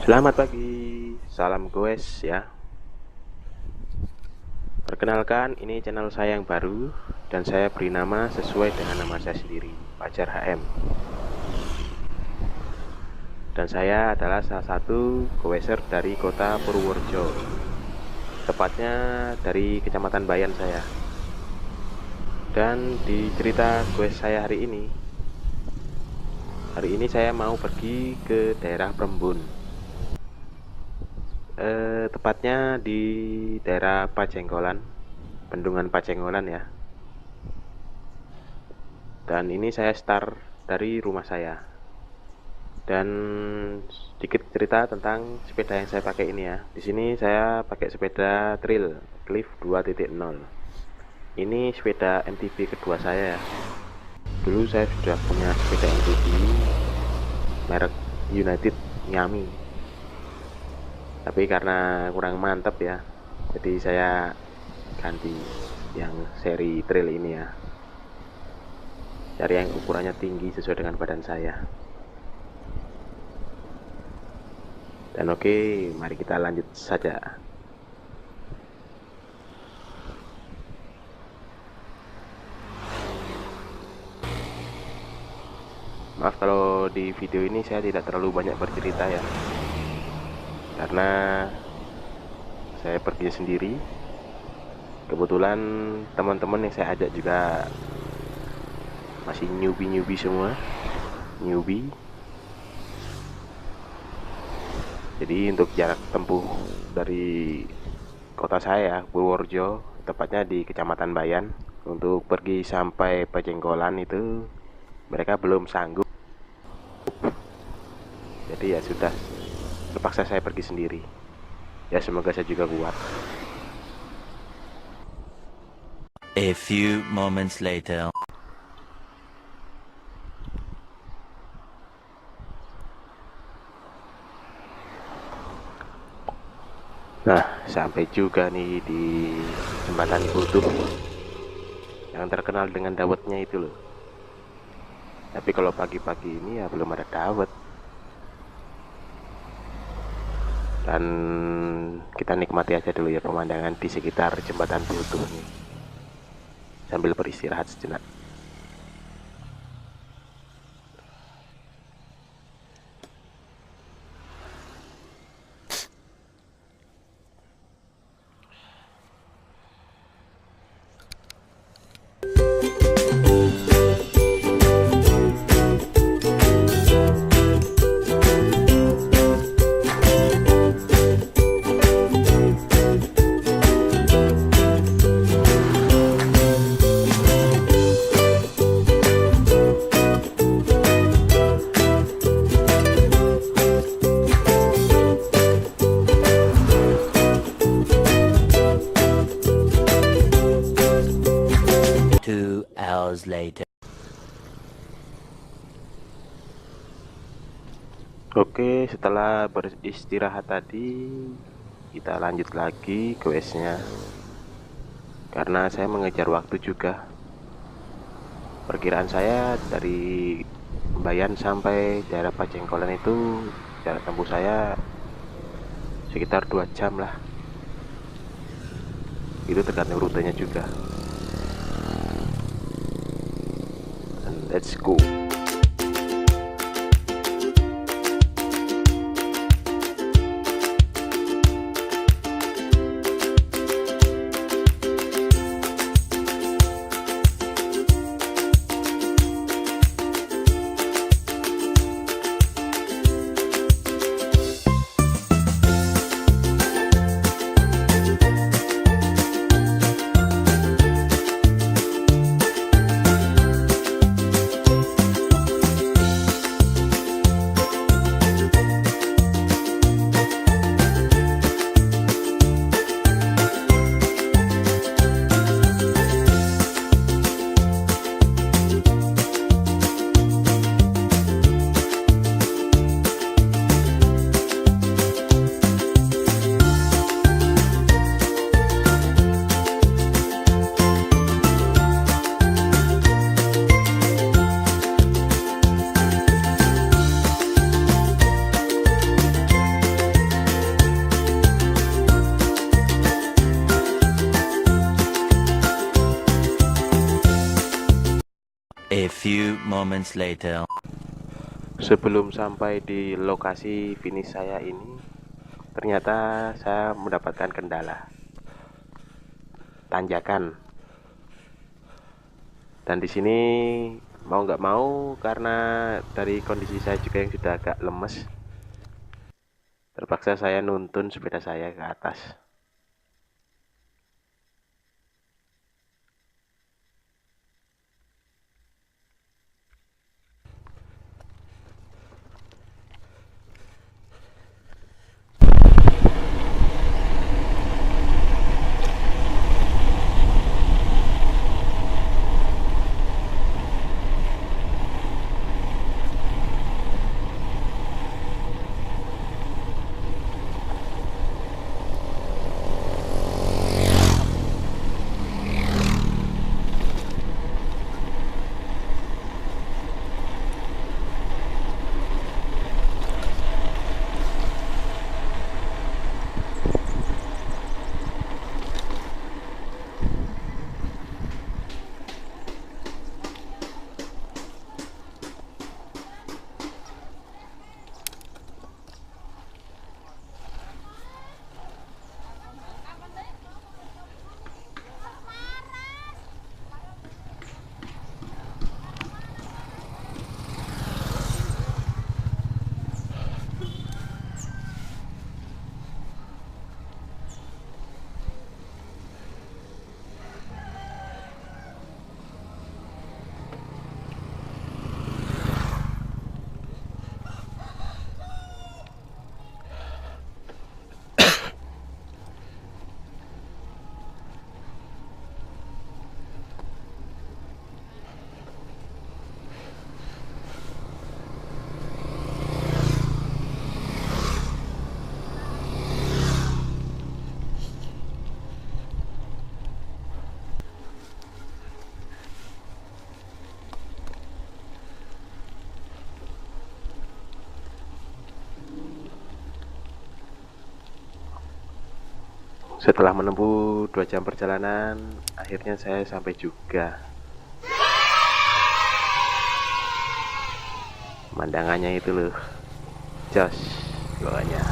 Selamat pagi, salam goes ya. Perkenalkan, ini channel saya yang baru dan saya beri nama sesuai dengan nama saya sendiri, Fajar HM. Dan saya adalah salah satu goeser dari kota Purworejo, tepatnya dari Kecamatan Bayan saya. Dan di cerita goes saya hari ini saya mau pergi ke daerah Prembun. Tepatnya di daerah Pajenggolan, Bendungan Pajenggolan ya. Dan ini saya start dari rumah saya. Dan sedikit cerita tentang sepeda yang saya pakai ini ya. Di sini saya pakai sepeda trail Cliff 2.0. Ini sepeda MTB kedua saya ya. Dulu saya sudah punya sepeda MTB merek United Nyami. Tapi karena kurang mantap ya, jadi saya ganti yang seri trail ini ya. Cari yang ukurannya tinggi sesuai dengan badan saya. Dan oke, mari kita lanjut saja. Maaf kalau di video ini saya tidak terlalu banyak bercerita ya, karena saya pergi sendiri. Kebetulan teman-teman yang saya ajak juga masih newbie semua, newbie. Jadi untuk jarak tempuh dari kota saya, Purworejo, tepatnya di Kecamatan Bayan, untuk pergi sampai Pajenggolan itu mereka belum sanggup. Jadi ya sudah, terpaksa saya pergi sendiri. Ya semoga saya juga kuat. A few moments later. Nah, sampai juga nih di Jembatan Butuh yang terkenal dengan dawetnya itu loh. Tapi kalau pagi-pagi ini ya belum ada dawet. Dan kita nikmati aja dulu ya pemandangan di sekitar Jembatan Butuh nih, sambil beristirahat sejenak. Later. Oke, setelah beristirahat tadi, kita lanjut lagi questnya. Karena saya mengejar waktu juga. Perkiraan saya dari Bayan sampai daerah Pajenggolan itu jarak tempuh saya sekitar 2 jam lah. Itu tergantung rutenya juga. And let's go. few moments later. Sebelum sampai di lokasi finish saya ini, ternyata saya mendapatkan kendala tanjakan. Dan di sini mau nggak mau, karena dari kondisi saya juga yang sudah agak lemes, terpaksa saya nuntun sepeda saya ke atas. Setelah menempuh 2 jam perjalanan, akhirnya saya sampai juga. Pemandangannya itu loh, jos pokoknya.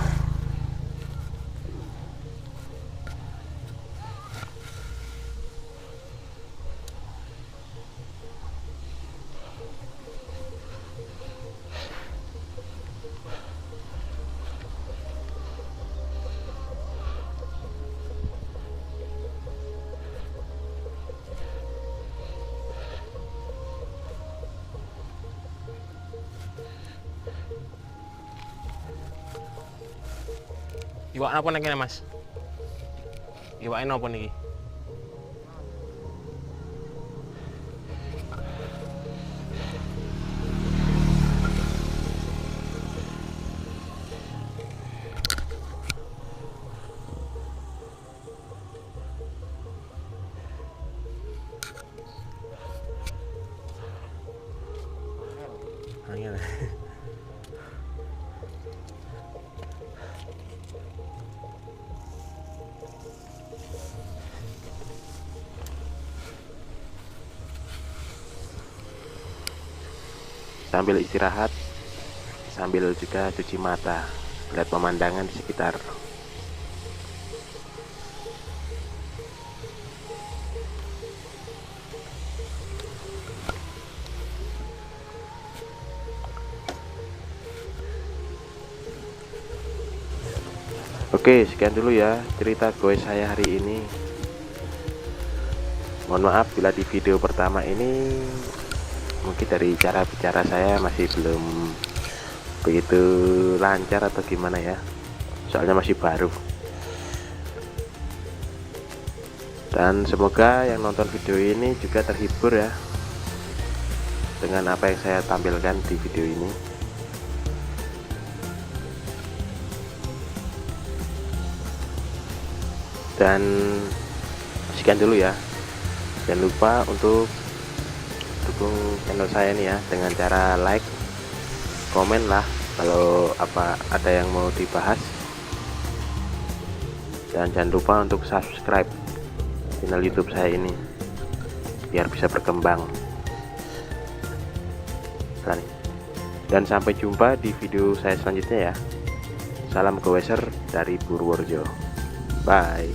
Iwak apa nih Mas? Iwak apa nih? Angin. Sambil istirahat, sambil juga cuci mata, lihat pemandangan di sekitar. Oke, sekian dulu ya cerita goes saya hari ini. Mohon maaf bila di video pertama ini mungkin dari cara bicara saya masih belum begitu lancar atau gimana ya, soalnya masih baru. Dan semoga yang nonton video ini juga terhibur ya dengan apa yang saya tampilkan di video ini. Dan sekian dulu ya. Jangan lupa untuk dukung channel saya nih ya dengan cara like, komen lah kalau apa ada yang mau dibahas. Dan jangan lupa untuk subscribe channel YouTube saya ini biar bisa berkembang. petani. Dan sampai jumpa di video saya selanjutnya ya. Salam goweser dari Purworejo. Bye.